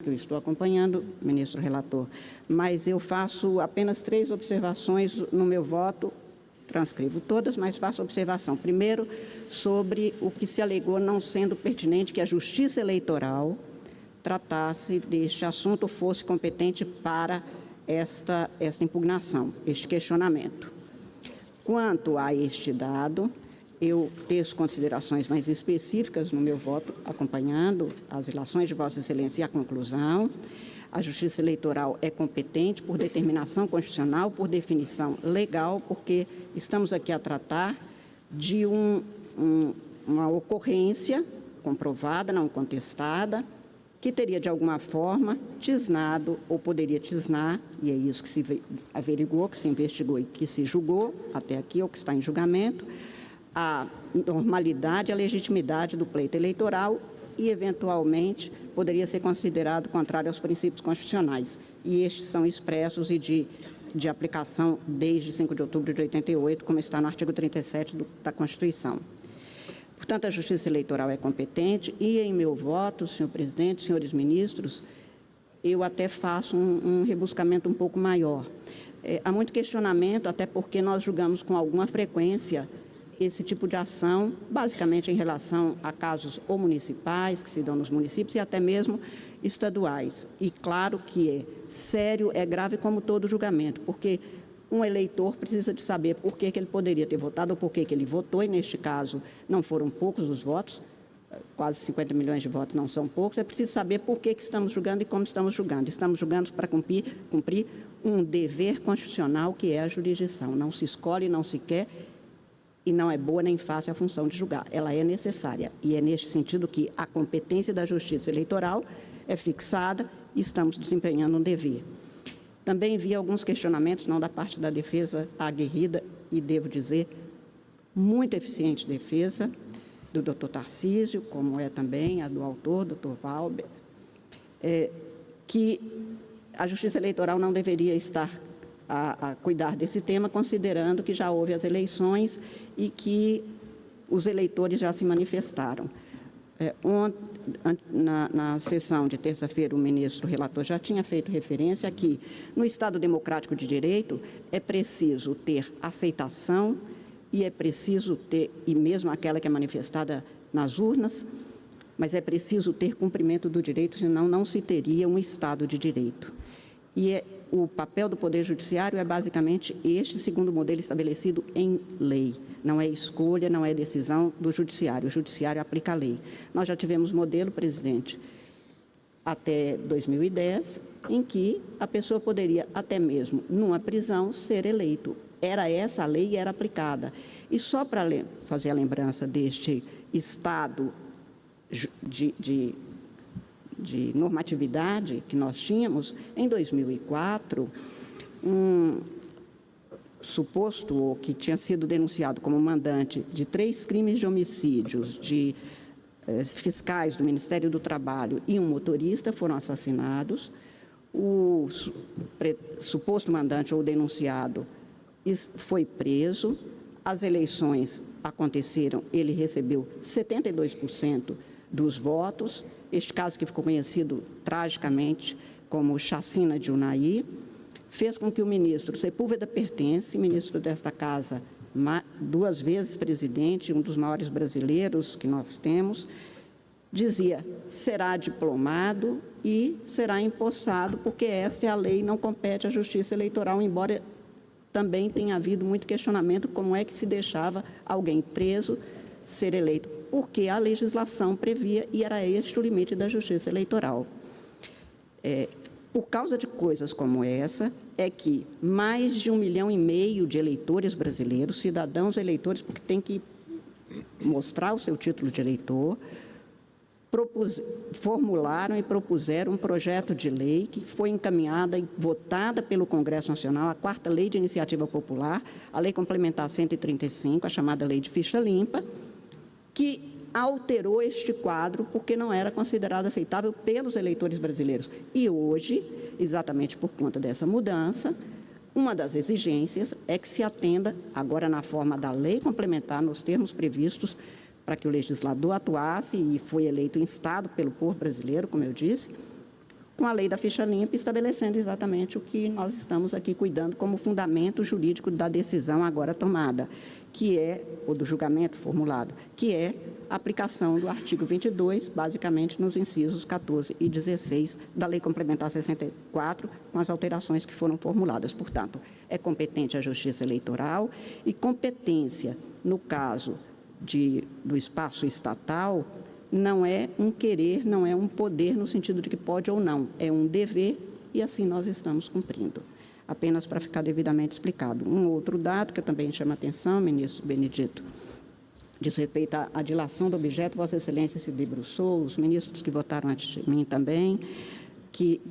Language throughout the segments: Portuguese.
que eu estou acompanhando, ministro relator, mas eu faço apenas 3 observações no meu voto, transcrevo todas, mas faço observação. Primeiro, sobre o que se alegou não sendo pertinente que a Justiça Eleitoral tratasse deste assunto ou fosse competente para esta impugnação, este questionamento. Quanto a este dado, eu teço considerações mais específicas no meu voto, acompanhando as ilações de Vossa Excelência e a conclusão. A Justiça Eleitoral é competente por determinação constitucional, por definição legal, porque estamos aqui a tratar de uma ocorrência comprovada, não contestada, que teria, de alguma forma, tisnado ou poderia tisnar, e é isso que se averigou, que se investigou e que se julgou até aqui, ou que está em julgamento, a normalidade, a legitimidade do pleito eleitoral e, eventualmente, poderia ser considerado contrário aos princípios constitucionais. E estes são expressos e de aplicação desde 5 de outubro de 88, como está no artigo 37 da Constituição. Portanto, a Justiça Eleitoral é competente e, em meu voto, senhor presidente, senhores ministros, eu até faço um rebuscamento um pouco maior. Há muito questionamento, até porque nós julgamos com alguma frequência esse tipo de ação, basicamente em relação a casos ou municipais, que se dão nos municípios, e até mesmo estaduais. E claro que é sério, é grave como todo julgamento, porque um eleitor precisa de saber por que ele poderia ter votado ou por que ele votou, e neste caso não foram poucos os votos, quase 50 milhões de votos não são poucos, é preciso saber por que estamos julgando e como estamos julgando. Estamos julgando para cumprir um dever constitucional que é a jurisdição. Não se escolhe, não se quer, e não é boa nem fácil a função de julgar. Ela é necessária, e é neste sentido que a competência da Justiça Eleitoral é fixada e estamos desempenhando um dever. Também vi alguns questionamentos, não da parte da defesa aguerrida, e devo dizer, muito eficiente defesa, do doutor Tarcísio, como é também a do autor, doutor Valber, que a Justiça Eleitoral não deveria estar a cuidar desse tema, considerando que já houve as eleições e que os eleitores já se manifestaram. Na sessão de terça-feira, o ministro relator já tinha feito referência que, no Estado Democrático de Direito, é preciso ter aceitação e é preciso ter, e mesmo aquela que é manifestada nas urnas, mas é preciso ter cumprimento do direito, senão não se teria um Estado de Direito. E o papel do Poder Judiciário é basicamente este, segundo o modelo estabelecido em lei. Não é escolha, não é decisão do Judiciário. O Judiciário aplica a lei. Nós já tivemos modelo, presidente, até 2010, em que a pessoa poderia, até mesmo numa prisão, ser eleito. Era essa a lei e era aplicada. E só para fazer a lembrança deste estado de normatividade que nós tínhamos, em 2004, um suposto, ou que tinha sido denunciado como mandante de 3 crimes de homicídios de fiscais do Ministério do Trabalho e um motorista foram assassinados. O suposto mandante ou denunciado foi preso, as eleições aconteceram, ele recebeu 72% dos votos. Este caso, que ficou conhecido tragicamente como chacina de Unai, fez com que o ministro Sepúlveda Pertence, ministro desta casa, 2 vezes presidente, um dos maiores brasileiros que nós temos, dizia: será diplomado e será empossado, porque esta é a lei, não compete à Justiça Eleitoral, embora também tenha havido muito questionamento como é que se deixava alguém preso ser eleito, porque a legislação previa e era este o limite da Justiça Eleitoral. Por causa de coisas como essa, é que mais de 1,5 milhão de eleitores brasileiros, cidadãos eleitores, porque tem que mostrar o seu título de eleitor, formularam e propuseram um projeto de lei que foi encaminhada e votada pelo Congresso Nacional, a 4ª Lei de Iniciativa Popular, a Lei Complementar 135, a chamada Lei de Ficha Limpa, que alterou este quadro porque não era considerado aceitável pelos eleitores brasileiros. E hoje, exatamente por conta dessa mudança, uma das exigências é que se atenda, agora na forma da lei complementar, nos termos previstos, para que o legislador atuasse, e foi eleito em Estado pelo povo brasileiro, como eu disse, com a lei da ficha limpa, estabelecendo exatamente o que nós estamos aqui cuidando como fundamento jurídico da decisão agora tomada, que é, ou do julgamento formulado, que é a aplicação do artigo 22, basicamente nos incisos 14 e 16 da Lei Complementar 64, com as alterações que foram formuladas. Portanto, é competente a Justiça Eleitoral e competência, no caso do espaço estatal, não é um querer, não é um poder no sentido de que pode ou não, é um dever e assim nós estamos cumprindo. Apenas para ficar devidamente explicado. Um outro dado que também chama a atenção, ministro Benedito, diz respeito à dilação do objeto, Vossa Excelência se debruçou, os ministros que votaram antes de mim também, que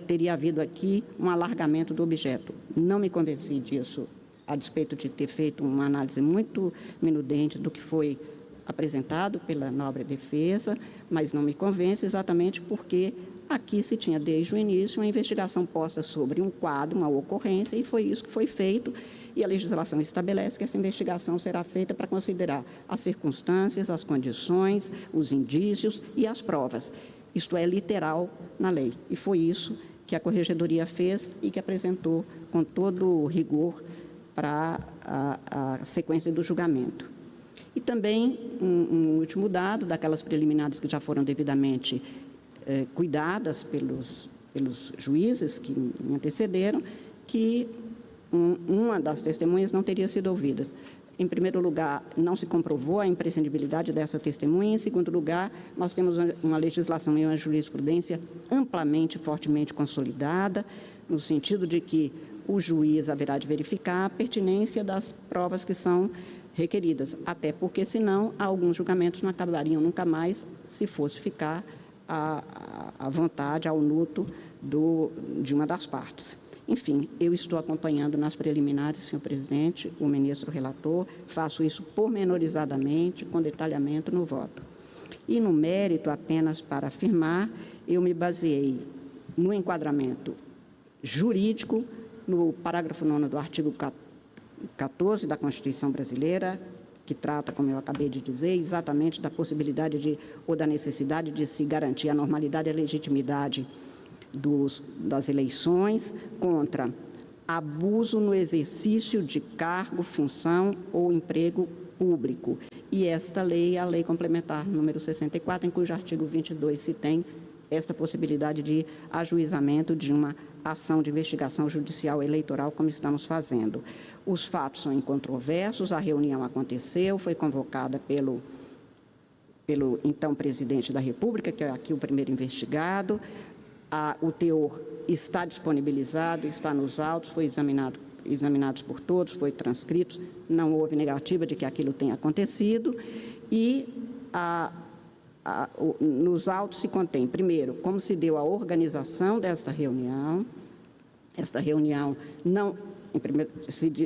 teria havido aqui um alargamento do objeto. Não me convenci disso, a despeito de ter feito uma análise muito minudente do que foi apresentado pela nobre defesa, mas não me convence exatamente porque aqui se tinha desde o início uma investigação posta sobre um quadro, uma ocorrência, e foi isso que foi feito, e a legislação estabelece que essa investigação será feita para considerar as circunstâncias, as condições, os indícios e as provas. Isto é literal na lei, e foi isso que a Corregedoria fez e que apresentou com todo o rigor para a sequência do julgamento. E também um último dado, daquelas preliminares que já foram devidamente cuidadas pelos juízes que me antecederam, que uma das testemunhas não teria sido ouvida. Em primeiro lugar, não se comprovou a imprescindibilidade dessa testemunha. Em segundo lugar, nós temos uma legislação e uma jurisprudência amplamente, fortemente consolidada, no sentido de que o juiz haverá de verificar a pertinência das provas que são requeridas, até porque, senão, alguns julgamentos não acabariam nunca mais se fosse ficar à vontade, ao luto de uma das partes. Enfim, eu estou acompanhando nas preliminares, senhor presidente, o ministro relator, faço isso pormenorizadamente, com detalhamento no voto. E no mérito, apenas para afirmar, eu me baseei no enquadramento jurídico, no parágrafo 9º do artigo 14 da Constituição Brasileira, que trata, como eu acabei de dizer, exatamente da possibilidade ou da necessidade de se garantir a normalidade e a legitimidade das eleições contra abuso no exercício de cargo, função ou emprego público. E esta lei é a Lei Complementar número 64, em cujo artigo 22 se tem esta possibilidade de ajuizamento de uma ação de investigação judicial eleitoral, como estamos fazendo. Os fatos são incontroversos, a reunião aconteceu, foi convocada pelo então presidente da República, que é aqui o primeiro investigado, o teor está disponibilizado, está nos autos, foi examinados por todos, foi transcrito, não houve negativa de que aquilo tenha acontecido, e nos autos se contém, primeiro, como se deu a organização desta reunião. Esta reunião não,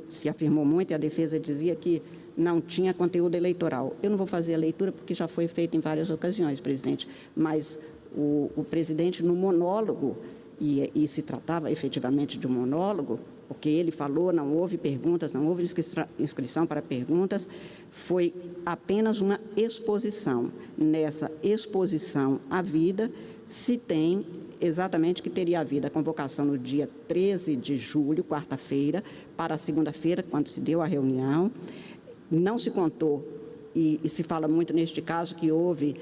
se afirmou muito, e a defesa dizia que não tinha conteúdo eleitoral. Eu não vou fazer a leitura porque já foi feito em várias ocasiões, presidente, mas o presidente, no monólogo, e se tratava efetivamente de um monólogo, porque ele falou, não houve perguntas, não houve inscrição para perguntas, foi apenas uma exposição. Nessa exposição à vida, se tem exatamente que teria havido a convocação no dia 13 de julho, quarta-feira, para a segunda-feira, quando se deu a reunião. Não se contou, e se fala muito neste caso, que houve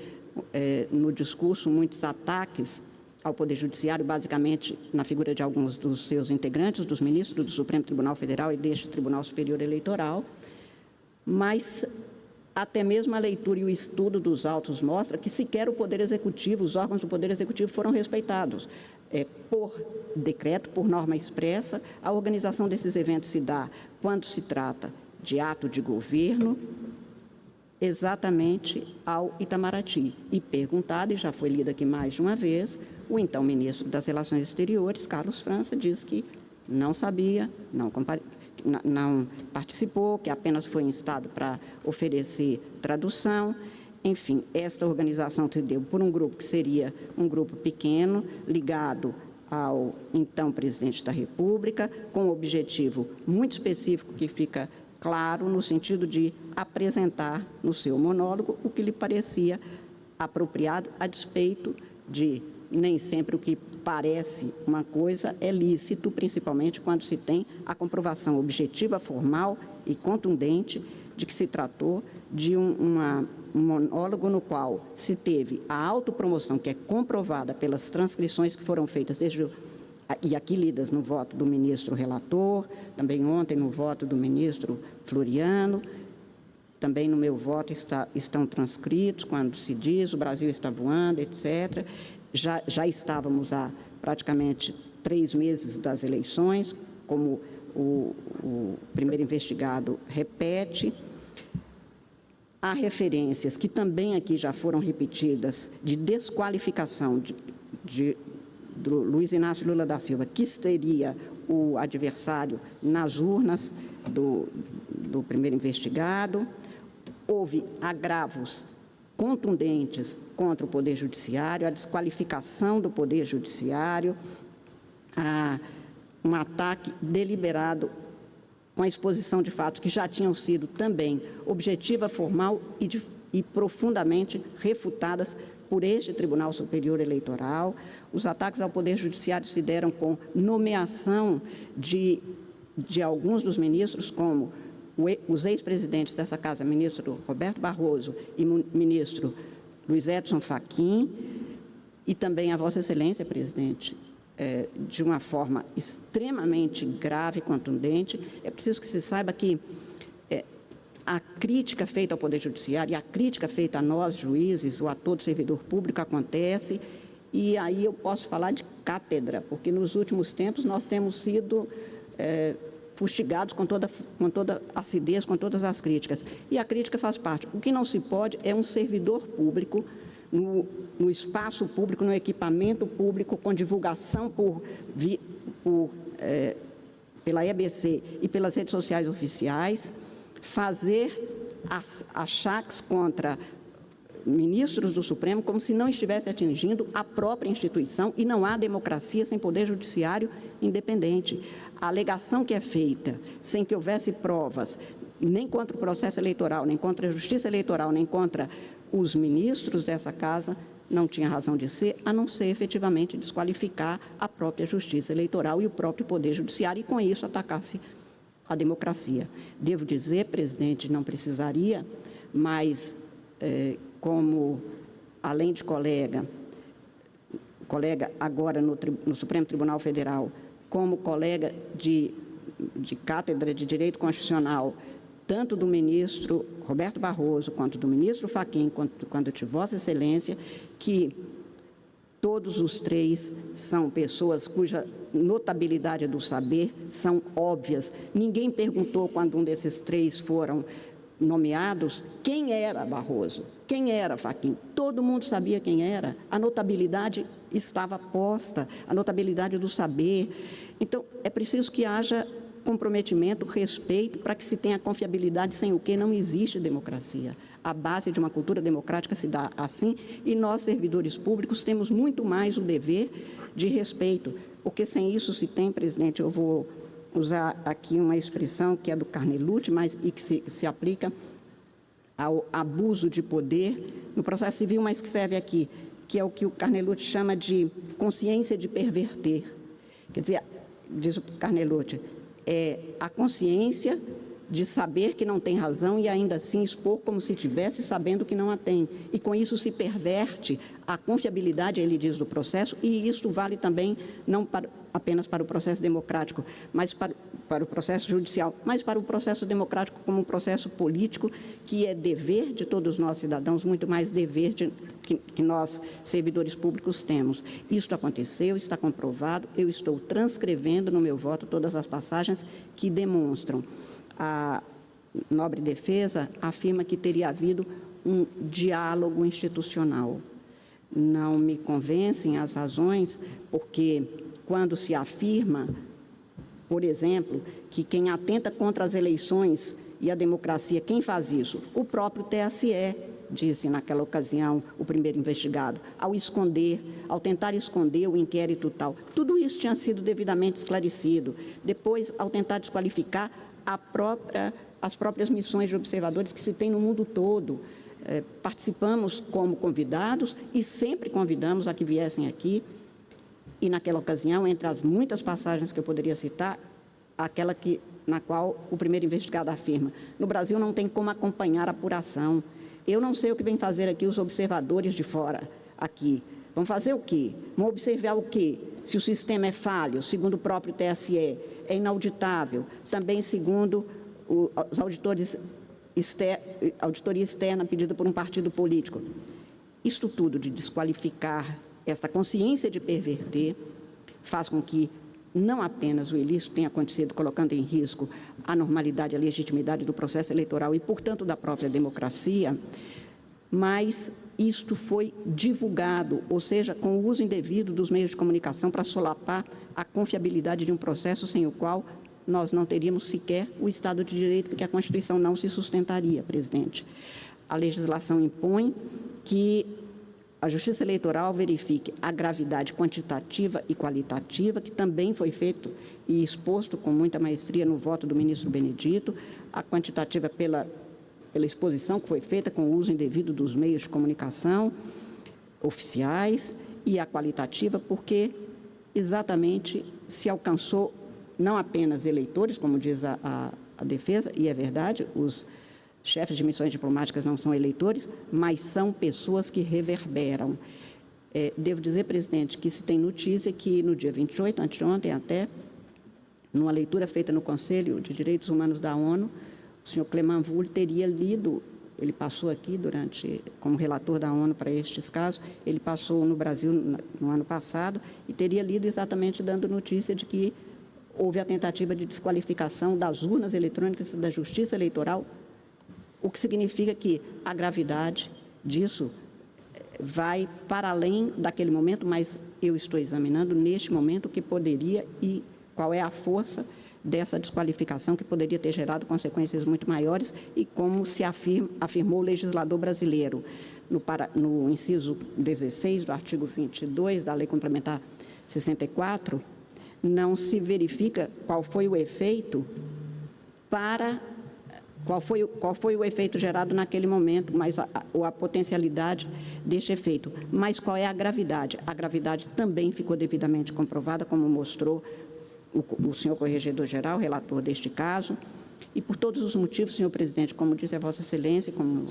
no discurso muitos ataques ao Poder Judiciário, basicamente na figura de alguns dos seus integrantes, dos ministros do Supremo Tribunal Federal e deste Tribunal Superior Eleitoral, mas até mesmo a leitura e o estudo dos autos mostra que sequer o Poder Executivo, os órgãos do Poder Executivo foram respeitados. Por decreto, por norma expressa, a organização desses eventos se dá quando se trata de ato de governo, exatamente ao Itamaraty. E perguntado, e já foi lido aqui mais de uma vez, o então ministro das Relações Exteriores, Carlos França, diz que não sabia, não participou, que apenas foi instado para oferecer tradução. Enfim, esta organização se deu por um grupo que seria um grupo pequeno, ligado ao então presidente da República, com um objetivo muito específico que fica claro no sentido de apresentar no seu monólogo o que lhe parecia apropriado, a despeito de, nem sempre o que parece uma coisa é lícito, principalmente quando se tem a comprovação objetiva, formal e contundente de que se tratou de um monólogo no qual se teve a autopromoção, que é comprovada pelas transcrições que foram feitas e aqui lidas no voto do ministro relator, também ontem no voto do ministro Floriano, também no meu voto estão transcritos, quando se diz o Brasil está voando, etc. Já estávamos há praticamente 3 meses das eleições, como o primeiro investigado repete. Há referências que também aqui já foram repetidas de desqualificação do Luiz Inácio Lula da Silva, que seria o adversário nas urnas do primeiro investigado. Houve agravos contundentes contra o Poder Judiciário, a desqualificação do Poder Judiciário, um ataque deliberado com a exposição de fatos que já tinham sido também objetiva, formal e profundamente refutadas por este Tribunal Superior Eleitoral. Os ataques ao Poder Judiciário se deram com nomeação de alguns dos ministros, como os ex-presidentes dessa Casa, ministro Roberto Barroso e ministro Luiz Edson Fachin, e também a Vossa Excelência, presidente, de uma forma extremamente grave e contundente. É preciso que se saiba que a crítica feita ao Poder Judiciário e a crítica feita a nós, juízes, ou a todo servidor público, acontece, e aí eu posso falar de cátedra, porque nos últimos tempos nós temos sido fustigados com toda acidez, com todas as críticas. E a crítica faz parte. O que não se pode é um servidor público, no espaço público, no equipamento público, com divulgação pela EBC e pelas redes sociais oficiais, fazer achaques contra ministros do Supremo como se não estivesse atingindo a própria instituição, e não há democracia sem Poder Judiciário independente. A alegação que é feita sem que houvesse provas, nem contra o processo eleitoral, nem contra a Justiça Eleitoral, nem contra os ministros dessa Casa, não tinha razão de ser, a não ser efetivamente desqualificar a própria Justiça Eleitoral e o próprio Poder Judiciário, e com isso atacar-se a democracia. Devo dizer, presidente, não precisaria, mas como, além de colega agora no Supremo Tribunal Federal, como colega de cátedra de Direito Constitucional, tanto do ministro Roberto Barroso, quanto do ministro Fachin, quanto de Vossa Excelência, que todos os três são pessoas cuja notabilidade do saber são óbvias. Ninguém perguntou, quando um desses três foram nomeados, quem era Barroso, quem era Fachin. Todo mundo sabia quem era. A notabilidade estava posta, a notabilidade do saber. Então, é preciso que haja comprometimento, respeito, para que se tenha confiabilidade, sem o que não existe democracia. A base de uma cultura democrática se dá assim, e nós, servidores públicos, temos muito mais o dever de respeito, porque sem isso se tem, presidente, eu vou usar aqui uma expressão que é do Carnelutti, mas e que se aplica ao abuso de poder no processo civil, mas que serve aqui, que é o que o Carnelutti chama de consciência de perverter. Quer dizer, diz o Carnelutti, é a consciência de saber que não tem razão e ainda assim expor como se tivesse sabendo que não a tem. E com isso se perverte a confiabilidade, ele diz, do processo, e isto vale também não apenas para o processo democrático, mas para o processo judicial, mas para o processo democrático como um processo político, que é dever de todos nós cidadãos, muito mais dever que nós, servidores públicos, temos. Isto aconteceu, está comprovado, eu estou transcrevendo no meu voto todas as passagens que demonstram. A nobre defesa afirma que teria havido um diálogo institucional. Não me convencem as razões, porque quando se afirma, por exemplo, que quem atenta contra as eleições e a democracia, quem faz isso? O próprio TSE, disse naquela ocasião o primeiro investigado, ao tentar esconder o inquérito tal. Tudo isso tinha sido devidamente esclarecido. Depois, ao tentar desqualificar as próprias missões de observadores que se tem no mundo todo, participamos como convidados e sempre convidamos a que viessem aqui. E naquela ocasião, entre as muitas passagens que eu poderia citar, aquela na qual o primeiro investigado afirma: no Brasil não tem como acompanhar a apuração. Eu não sei o que vêm fazer aqui os observadores de fora aqui. Vão fazer o quê? Vão observar o quê? Se o sistema é falho, segundo o próprio TSE, é inauditável, também segundo os auditoria externa pedida por um partido político. Isto tudo de desqualificar esta consciência de perverter faz com que não apenas o ilícito tenha acontecido colocando em risco a normalidade e a legitimidade do processo eleitoral e, portanto, da própria democracia, mas isto foi divulgado, ou seja, com o uso indevido dos meios de comunicação para solapar a confiabilidade de um processo sem o qual nós não teríamos sequer o Estado de Direito, porque a Constituição não se sustentaria, presidente. A legislação impõe que a Justiça Eleitoral verifique a gravidade quantitativa e qualitativa, que também foi feito e exposto com muita maestria no voto do ministro Benedito, a quantitativa pela exposição que foi feita com o uso indevido dos meios de comunicação oficiais, e a qualitativa porque exatamente se alcançou não apenas eleitores, como diz a defesa, e é verdade, os chefes de missões diplomáticas não são eleitores, mas são pessoas que reverberam. Devo dizer, presidente, que se tem notícia que no dia 28, anteontem até, numa leitura feita no Conselho de Direitos Humanos da ONU, o senhor Clément Wool teria lido, ele passou aqui como relator da ONU para estes casos, ele passou no Brasil no ano passado e teria lido exatamente dando notícia de que houve a tentativa de desqualificação das urnas eletrônicas da Justiça Eleitoral, o que significa que a gravidade disso vai para além daquele momento, mas eu estou examinando neste momento o que poderia e qual é a força dessa desqualificação que poderia ter gerado consequências muito maiores e como se afirmou o legislador brasileiro no inciso 16 do artigo 22 da Lei Complementar 64, não se verifica qual foi o efeito qual foi o efeito gerado naquele momento, mas a potencialidade deste efeito. Mas qual é a gravidade? A gravidade também ficou devidamente comprovada, como mostrou o senhor Corregedor-Geral, relator deste caso, e por todos os motivos, senhor presidente, como disse a Vossa Excelência, como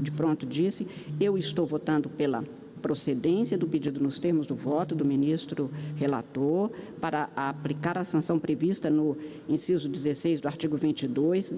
de pronto disse, eu estou votando pela procedência do pedido nos termos do voto do ministro relator para aplicar a sanção prevista no inciso 16 do artigo 22.